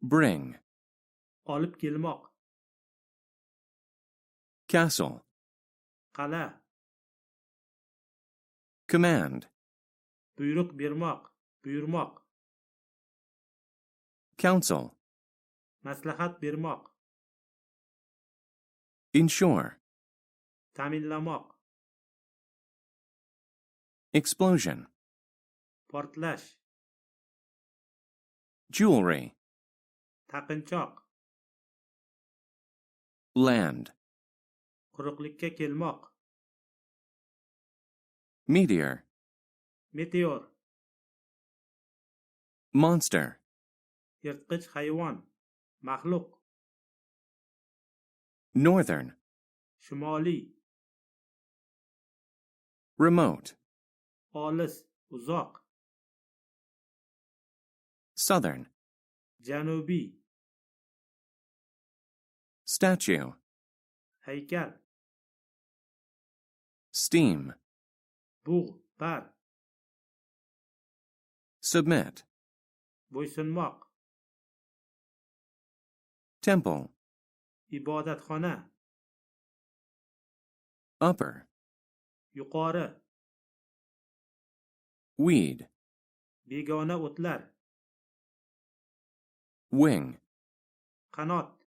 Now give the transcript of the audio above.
bring, olib kelmoq, castle, qala, command, buyruq bermoq, buyurmoq, counsel, maslahat bermoq, ensure, ta'minlamoq, explosion, portlash, jewelry, taqinchoq, land, quruqlikka kelmoq, meteor, meteor, monster, yirtqich hayvon, maxluq, northern, shimoliy, remote, olis, uzoq, southern, janubiy, statue, haykal, steam, bug', bar, submit, bo'ysunmoq, temple, ibodatxona, upper, yuqori, weed, begona o'tlar, wing, qanot,